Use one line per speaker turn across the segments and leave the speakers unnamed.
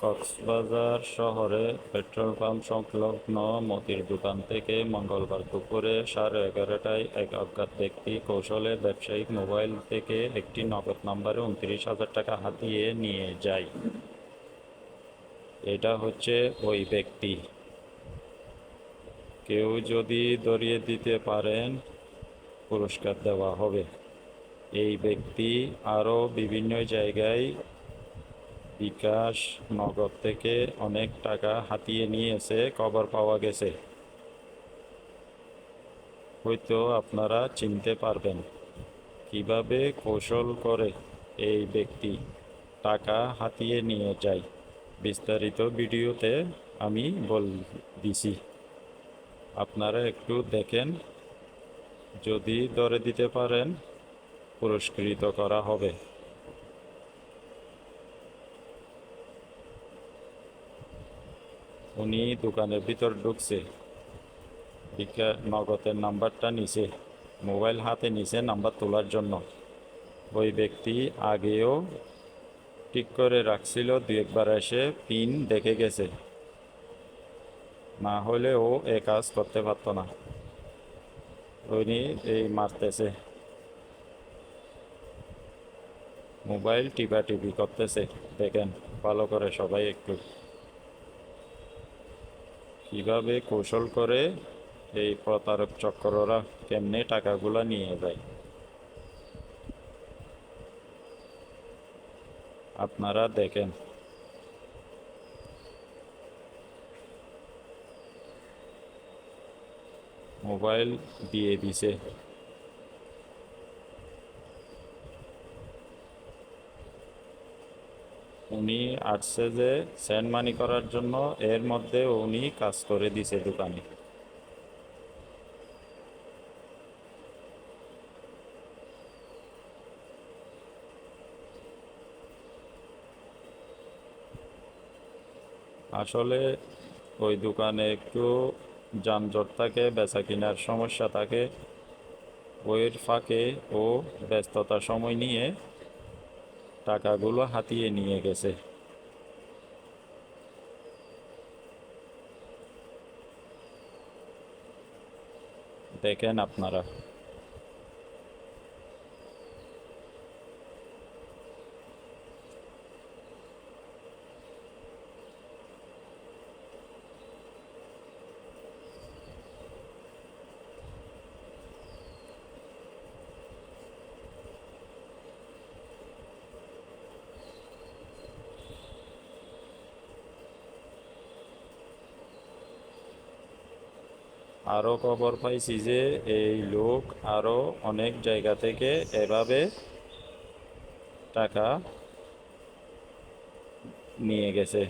কক্সবাজার শহরে petrol pump সংলগ্ন মতির দোকান থেকে মঙ্গলবার দুপুরে 11:30টায় এক অজ্ঞাত ব্যক্তি কৌশলে ব্যবসায়িক মোবাইল থেকে একটি নগদ নম্বরে 29,000 টাকা হাতিয়ে নিয়ে যায়। এটা হচ্ছে ওই ব্যক্তি। কেউ যদি ধরিয়ে দিতে পারেন পুরস্কার দেওয়া হবে। এই ব্যক্তি আরও বিভিন্ন জায়গায় বিকাশ, নগদ থেকে অনেক টাকা হাতিয়ে নিয়েছে খবর পাওয়া গেছে। হয়তো আপনারা চিনতে পারবেন কিভাবে কৌশল করে এই ব্যক্তি টাকা হাতিয়ে নিয়ে যায়। বিস্তারিত ভিডিওতে আমি দিছি, আপনারা একটু দেখেন। যদি ধরে দিতে পারেন পুরস্কৃত করা হবে। উনি দোকানের ভিতর ঢুকছে, নগদের নাম্বারটা নিছে, মোবাইল হাতে নিছে নাম্বার তোলার জন্য। ওই ব্যক্তি আগেও ঠিক করে রাখছিল, দু একবার এসে পিন দেখে গেছে, না হলে ও এ কাজ করতে পারত না। উনি এই মারতেছে, মোবাইল টিপি করতেছে। দেখেন ভালো করে সবাই একটু কিভাবে কৌশল করে এই প্রতারক চক্ররা কেমনে টাকাগুলা নিয়ে যায়। আপনারা দেখেন। মোবাইল দিয়ে দিছে। উনি আসছে যে সেন্ড মানি করার জন্য, এর মধ্যে উনি কাজ করে দিছে দোকানে। আসলে ওই দোকানে একটু যানজট থাকে, বেচা কেনার সমস্যা থাকে। ওইর ফাঁকে ও ব্যস্ততার সময় নিয়ে টাকাগুলো হাতিয়ে নিয়ে গেছে। দেখেন আপনারা। আরও খবর পাইছি যে এই লোক আরও অনেক জায়গা থেকে এভাবে টাকা নিয়ে গেছে।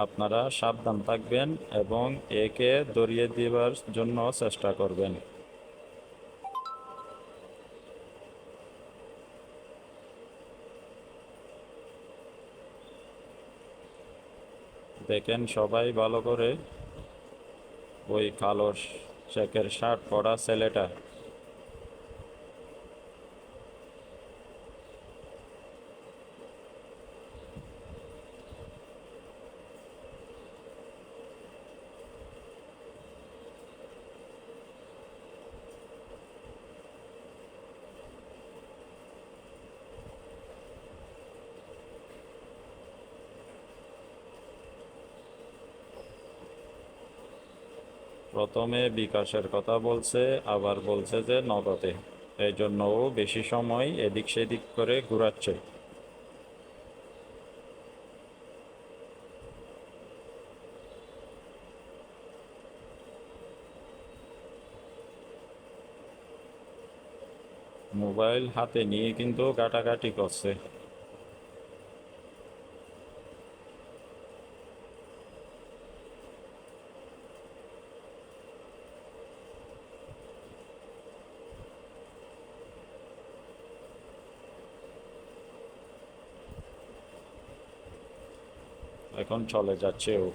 আপনারা সাবধান থাকবেন এবং একে ধরিয়ে দেওয়ার জন্য চেষ্টা করবেন। দেখেন সবাই ভালো করে। ওই কালো চেকের শার্ট পরা ছেলেটা, প্রথমে বিকাশের কথা বলছে, আবার বলছে যে নগদে। এই জন্য ও বেশি সময় এদিক সেদিক করে ঘুরাচ্ছে। মোবাইল হাতে নিয়ে কিন্তু ঘাটাঘাটি করছে। এখন চলে যাচ্ছে ও।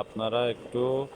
আপনারা একটু